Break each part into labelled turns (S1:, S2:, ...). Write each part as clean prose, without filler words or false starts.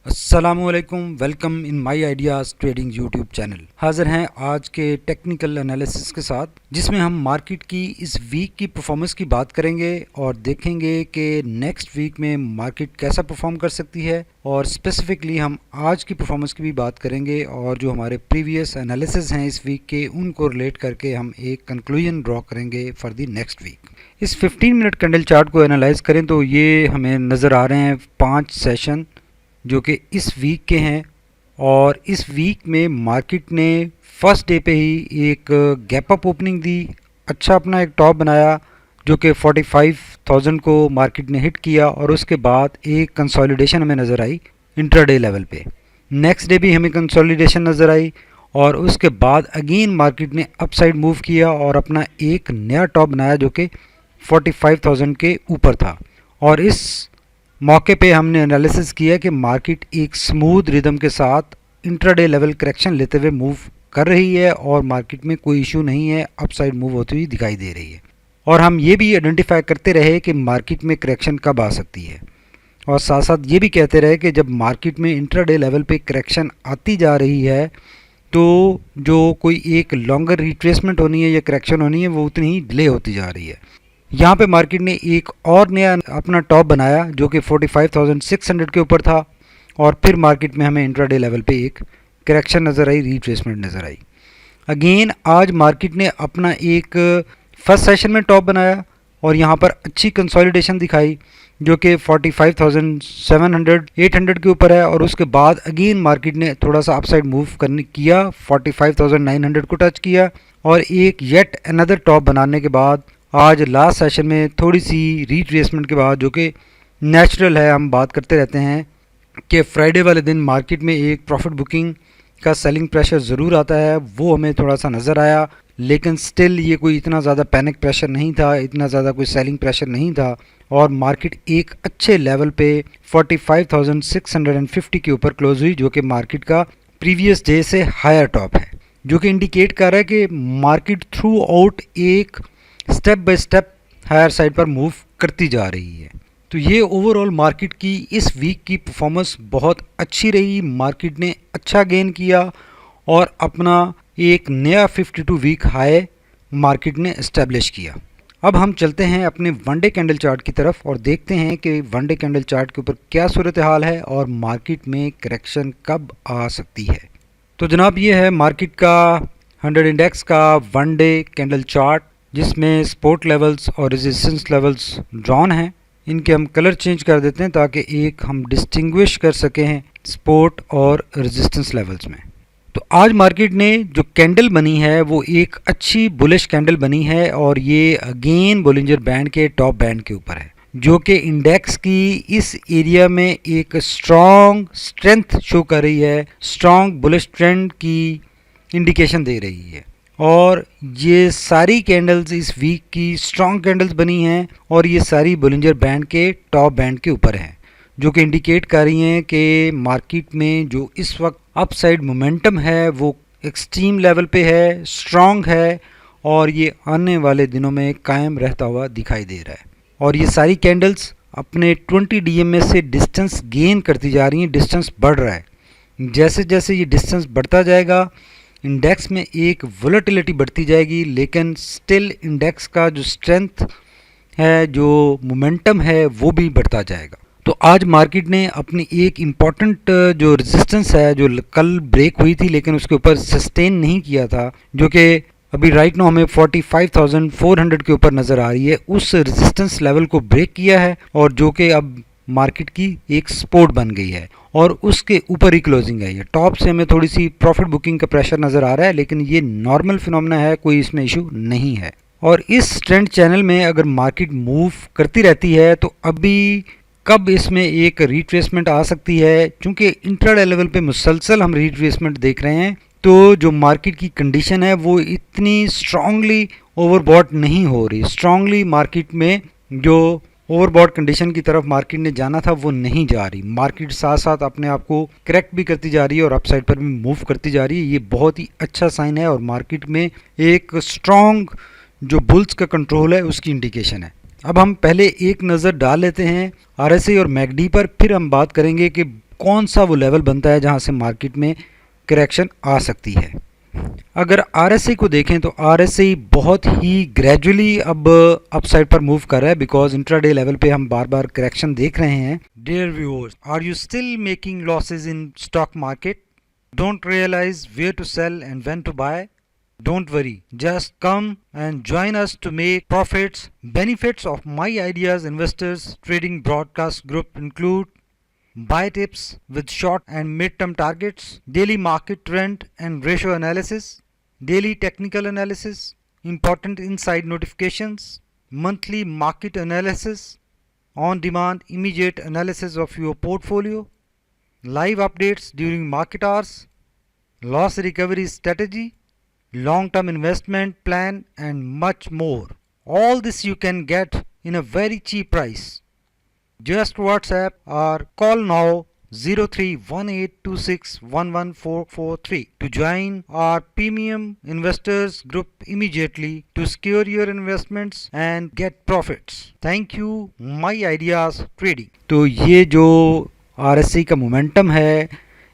S1: अस्सलामुअलैकुम, welcome in my ideas trading YouTube channel. हाजिर हैं आज के टेक्निकल एनालिसिस के साथ, जिसमें हम मार्केट की इस वीक की परफॉर्मेंस की बात करेंगे और देखेंगे कि नेक्स्ट वीक में मार्केट कैसा परफॉर्म कर सकती है। और स्पेसिफिकली हम आज की परफॉर्मेंस की भी बात करेंगे और जो हमारे प्रीवियस एनालिसिस हैं इस वीक के, उनको रिलेट करके हम एक कंक्लूजन ड्रॉ करेंगे फॉर द नेक्स्ट वीक। इस 15 मिनट कैंडल चार्ट को एनालाइज करें तो ये हमें नज़र आ रहे हैं 5 सेशन जो कि इस वीक के हैं। और इस वीक में मार्केट ने फर्स्ट डे पे ही एक गैप अप ओपनिंग दी, अच्छा अपना एक टॉप बनाया जो कि 45,000 को मार्केट ने हिट किया और उसके बाद एक कंसोलिडेशन हमें नज़र आई इंट्राडे लेवल पे। नेक्स्ट डे भी हमें कंसोलिडेशन नज़र आई और उसके बाद अगेन मार्केट ने अपसाइड मूव किया और अपना एक नया टॉप बनाया जो कि 45,000 के ऊपर था। और इस मौके पे हमने एनालिसिस किया कि मार्केट एक स्मूथ रिदम के साथ इंट्राडे लेवल करेक्शन लेते हुए मूव कर रही है और मार्केट में कोई इशू नहीं है, अपसाइड मूव होती हुई दिखाई दे रही है। और हम ये भी आइडेंटिफाई करते रहे कि मार्केट में करेक्शन कब आ सकती है और साथ साथ ये भी कहते रहे कि जब मार्केट में इंट्राडे लेवल पे करेक्शन आती जा रही है तो जो कोई एक लॉन्गर रिट्रेसमेंट होनी है या करेक्शन होनी है वो उतनी ही डिले होती जा रही है। यहाँ पे मार्केट ने एक और नया अपना टॉप बनाया जो कि 45,600 के ऊपर था और फिर मार्केट में हमें इंट्राडे लेवल पे एक करेक्शन नज़र आई, रिट्रेसमेंट नज़र आई। अगेन आज मार्केट ने अपना एक फर्स्ट सेशन में टॉप बनाया और यहाँ पर अच्छी कंसोलिडेशन दिखाई जो कि 45,700 800 के ऊपर है और उसके बाद अगेन मार्केट ने थोड़ा सा अपसाइड मूव किया, 45,900 को टच किया और एक येट अनदर टॉप बनाने के बाद आज लास्ट सेशन में थोड़ी सी रिट्रेसमेंट के बाद, जो कि नेचुरल है, हम बात करते रहते हैं कि फ्राइडे वाले दिन मार्केट में एक प्रॉफिट बुकिंग का सेलिंग प्रेशर ज़रूर आता है, वो हमें थोड़ा सा नज़र आया। लेकिन स्टिल ये कोई इतना ज़्यादा पैनिक प्रेशर नहीं था, इतना ज़्यादा कोई सेलिंग प्रेशर नहीं था और मार्केट एक अच्छे लेवल पे 45,650 के ऊपर क्लोज हुई जो कि मार्केट का प्रीवियस डे से हायर टॉप है, जो कि इंडिकेट कर रहा है कि मार्केट थ्रू आउट एक step by step higher side पर मूव करती जा रही है। तो ये ओवरऑल मार्केट की इस वीक की परफॉर्मेंस बहुत अच्छी रही। मार्केट ने अच्छा गेन किया और अपना एक नया 52 वीक हाई मार्केट ने एस्टेब्लिश किया। अब हम चलते हैं अपने वन डे कैंडल चार्ट की तरफ और देखते हैं कि वन डे कैंडल चार्ट के ऊपर क्या सूरत हाल है और मार्केट में करेक्शन कब आ सकती है। तो जनाब ये है मार्केट का 100 इंडेक्स का वन डे कैंडल चार्ट, जिसमें सपोर्ट लेवल्स और रेजिस्टेंस लेवल्स ड्रॉन हैं। इनके हम कलर चेंज कर देते हैं ताकि एक हम डिस्टिंग्विश कर सकें सपोर्ट और रेजिस्टेंस लेवल्स में। तो आज मार्केट ने जो कैंडल बनी है वो एक अच्छी बुलिश कैंडल बनी है और ये अगेन बोलिंजर बैंड के टॉप बैंड के ऊपर है, जो कि इंडेक्स की इस एरिया में एक स्ट्रॉन्ग स्ट्रेंथ शो कर रही है, स्ट्रॉन्ग बुलिश ट्रेंड की इंडिकेशन दे रही है। और ये सारी कैंडल्स इस वीक की स्ट्रॉन्ग कैंडल्स बनी हैं और ये सारी बोलिंजर बैंड के टॉप बैंड के ऊपर हैं, जो कि इंडिकेट कर रही हैं कि मार्केट में जो इस वक्त अपसाइड मोमेंटम है वो एक्सट्रीम लेवल पे है, स्ट्रॉन्ग है और ये आने वाले दिनों में कायम रहता हुआ दिखाई दे रहा है। और ये सारी कैंडल्स अपने 20 DMA से डिस्टेंस गेन करती जा रही हैं, डिस्टेंस बढ़ रहा है। जैसे जैसे ये डिस्टेंस बढ़ता जाएगा इंडेक्स में एक वोलेटिलिटी बढ़ती जाएगी, लेकिन स्टिल इंडेक्स का जो स्ट्रेंथ है, जो मोमेंटम है, वो भी बढ़ता जाएगा। तो आज मार्केट ने अपनी एक इम्पॉर्टेंट जो रेजिस्टेंस है जो कल ब्रेक हुई थी लेकिन उसके ऊपर सस्टेन नहीं किया था, जो कि अभी राइट नाउ हमें 45,400 के ऊपर नज़र आ रही है, उस रेजिस्टेंस लेवल को ब्रेक किया है और जो कि अब मार्केट की एक सपोर्ट बन गई है और उसके ऊपर ही क्लोजिंग है। ये टॉप से हमें थोड़ी सी प्रॉफिट बुकिंग का प्रेशर नज़र आ रहा है, लेकिन ये नॉर्मल फिनोमेना है, कोई इसमें इशू नहीं है। और इस ट्रेंड चैनल में अगर मार्केट मूव करती रहती है तो अभी कब इसमें एक रिट्रेसमेंट आ सकती है, क्योंकि इंट्राडे लेवल पे मुसलसल हम रिट्रेसमेंट देख रहे हैं, तो जो मार्केट की कंडीशन है वो इतनी स्ट्रांगली ओवरबॉट नहीं हो रही। स्ट्रांगली मार्केट में जो ओवरबॉट कंडीशन की तरफ मार्केट ने जाना था वो नहीं जा रही। मार्केट साथ साथ अपने आप को करेक्ट भी करती जा रही है और अपसाइड पर भी मूव करती जा रही है। ये बहुत ही अच्छा साइन है और मार्केट में एक स्ट्रॉन्ग जो बुल्स का कंट्रोल है उसकी इंडिकेशन है। अब हम पहले एक नज़र डाल लेते हैं RSI और मैकडी पर, फिर हम बात करेंगे कि कौन सा वो लेवल बनता है जहां से मार्केट में करेक्शन आ सकती है। अगर आरएसआई को देखें तो आरएसआई बहुत ही ग्रेजुअली अब अपसाइड पर मूव कर रहा है, बिकॉज इंट्राडे लेवल पे हम बार बार करेक्शन देख रहे हैं। Dear viewers, are you still making losses in stock market? Don't realise where to sell and when to buy? Don't worry, just come and join us to make profits. Benefits of My Ideas Investors Trading Broadcast Group include buy tips with short and mid-term targets, daily market trend and ratio analysis, daily technical analysis, important inside notifications, monthly market analysis, on-demand immediate analysis of your portfolio, live updates during market hours, loss recovery strategy, long-term investment plan and much more. All this you can get in a very cheap price. Just WhatsApp or call now 0318261143 to join our premium investors group immediately to secure your investments and get profits. Thank you, My Ideas Trading. तो ये जो RSI का momentum है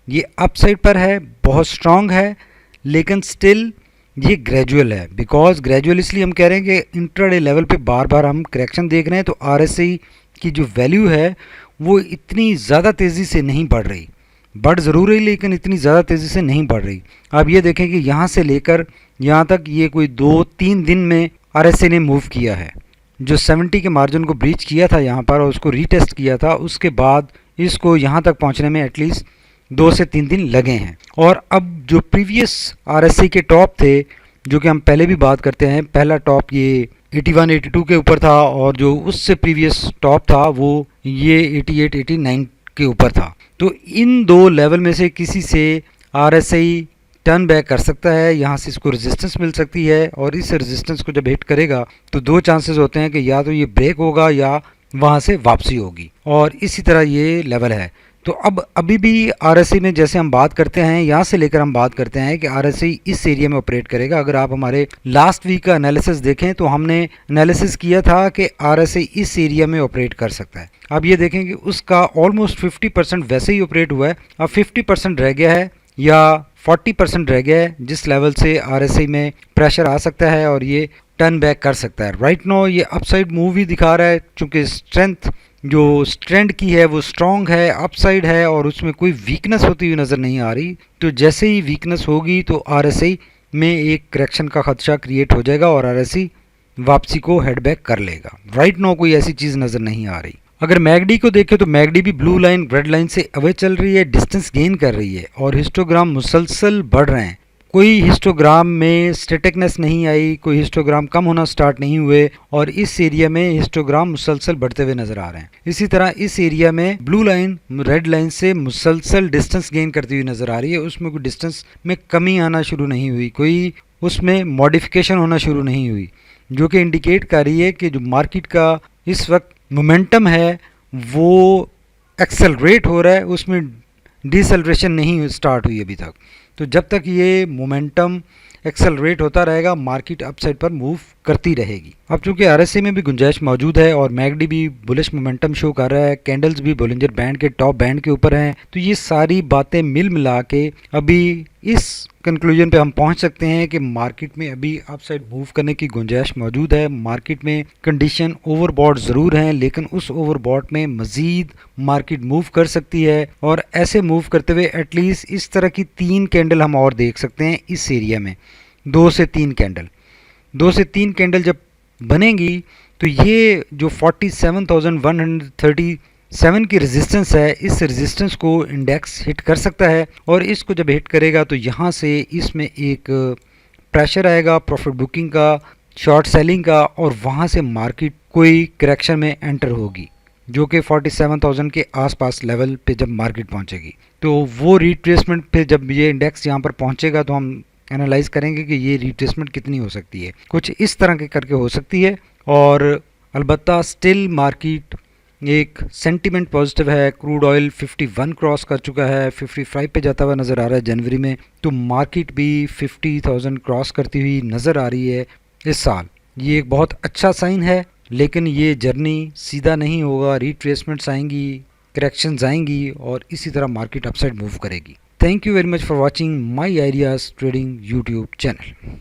S1: ये upside पर है, बहुत strong है, लेकिन स्टिल ये ग्रेजुअल है। बिकॉज ग्रेजुअल इसलिए हम कह रहे हैं कि इंट्राडे लेवल पे बार बार हम करेक्शन देख रहे हैं, तो आरएसआई की जो वैल्यू है वो इतनी ज़्यादा तेज़ी से नहीं बढ़ रही, बढ़ ज़रूर रही लेकिन इतनी ज़्यादा तेज़ी से नहीं बढ़ रही। अब ये देखें कि यहाँ से लेकर यहाँ तक ये कोई 2-3 दिन में आरएसआई ने मूव किया है। जो 70 के मार्जिन को ब्रीच किया था यहाँ पर और उसको रीटेस्ट किया था, उसके बाद इसको यहाँ तक पहुँचने में एटलीस्ट 2 से 3 दिन लगे हैं। और अब जो प्रीवियस आरएसआई के टॉप थे, जो कि हम पहले भी बात करते हैं, पहला टॉप ये 81-82 के ऊपर था और जो उससे प्रीवियस टॉप था वो ये 88-89 के ऊपर था। तो इन दो लेवल में से किसी से आरएसआई टर्न बैक कर सकता है, यहाँ से इसको रेजिस्टेंस मिल सकती है और इस रेजिस्टेंस को जब हिट करेगा तो 2 चांसेस होते हैं कि या तो ये ब्रेक होगा या वहाँ से वापसी होगी, और इसी तरह ये लेवल है। तो अब अभी भी आरएसआई में जैसे हम बात करते हैं, यहाँ से लेकर हम बात करते हैं कि आरएसआई इस एरिया में ऑपरेट करेगा। अगर आप हमारे लास्ट वीक का एनालिसिस देखें तो हमने एनालिसिस किया था कि आरएसआई इस एरिया में ऑपरेट कर सकता है। अब ये देखें कि उसका ऑलमोस्ट 50% वैसे ही ऑपरेट हुआ है, अब 50% रह गया है या 40% रह गया है, जिस लेवल से आरएसआई में प्रेशर आ सकता है और ये टर्न बैक कर सकता है। राइट नाउ ये अपसाइड मूव ही दिखा रहा है, चूँकि स्ट्रेंथ जो ट्रेंड की है वो स्ट्रॉन्ग है, अपसाइड है और उसमें कोई वीकनेस होती हुई नज़र नहीं आ रही। तो जैसे ही वीकनेस होगी तो आरएसआई में एक करेक्शन का खदशा क्रिएट हो जाएगा और आरएसआई वापसी को हेडबैक कर लेगा। राइट नाउ कोई ऐसी चीज़ नज़र नहीं आ रही। अगर मैगडी को देखें तो मैगडी भी ब्लू लाइन रेड लाइन से अवे चल रही है, डिस्टेंस गेन कर रही है और हिस्टोग्राम मुसलसल बढ़ रहे हैं। कोई हिस्टोग्राम में स्टैटिकनेस नहीं आई, कोई हिस्टोग्राम कम होना स्टार्ट नहीं हुए और इस एरिया में हिस्टोग्राम मुसलसल बढ़ते हुए नजर आ रहे हैं। इसी तरह इस एरिया में ब्लू लाइन रेड लाइन से मुसलसल डिस्टेंस गेन करती हुई नजर आ रही है, उसमें कोई डिस्टेंस में कमी आना शुरू नहीं हुई, कोई उसमें मॉडिफिकेशन होना शुरू नहीं हुई, जो कि इंडिकेट कर रही है कि जो मार्केट का इस वक्त मोमेंटम है वो एक्सेलरेट हो रहा है, उसमें डिसेलरेशन नहीं स्टार्ट हुई अभी तक। तो जब तक ये मोमेंटम एक्सेलरेट होता रहेगा मार्केट अपसाइड पर मूव करती रहेगी। अब चूंकि आरएसआई में भी गुंजाइश मौजूद है और मैगडी भी बुलिश मोमेंटम शो कर रहा है, कैंडल्स भी बोलिंजर बैंड के टॉप बैंड के ऊपर हैं, तो ये सारी बातें मिल मिला के अभी इस कंक्लूजन पे हम पहुंच सकते हैं कि मार्केट में अभी अपसाइड मूव करने की गुंजाइश मौजूद है। मार्केट में कंडीशन ओवरबॉट ज़रूर हैं, लेकिन उस ओवरबॉट में मज़ीद मार्केट मूव कर सकती है और ऐसे मूव करते हुए एटलीस्ट इस तरह की 3 कैंडल हम और देख सकते हैं इस एरिया में। 2 से 3 कैंडल जब बनेगी तो ये जो 47,137 की रेजिस्टेंस है, इस रेजिस्टेंस को इंडेक्स हिट कर सकता है और इसको जब हिट करेगा तो यहाँ से इसमें एक प्रेशर आएगा प्रॉफिट बुकिंग का, शॉर्ट सेलिंग का, और वहाँ से मार्केट कोई करेक्शन में एंटर होगी जो कि 47,000 के आसपास लेवल पे जब मार्केट पहुँचेगी। तो वो रिट्रेसमेंट पे जब ये इंडेक्स यहाँ पर पहुँचेगा तो हम एनालाइज करेंगे कि ये रिट्रेसमेंट कितनी हो सकती है, कुछ इस तरह के करके हो सकती है। और अलबत्ता स्टिल मार्केट एक सेंटीमेंट पॉजिटिव है, क्रूड ऑयल 51 क्रॉस कर चुका है, 55 पे जाता हुआ नज़र आ रहा है जनवरी में, तो मार्केट भी 50,000 क्रॉस करती हुई नज़र आ रही है इस साल। ये एक बहुत अच्छा साइन है, लेकिन ये जर्नी सीधा नहीं होगा, रिट्रेसमेंट्स आएंगी, करेक्शंस आएंगी और इसी तरह मार्केट अपसाइड मूव करेगी। Thank you very much for watching my ideas trading YouTube channel.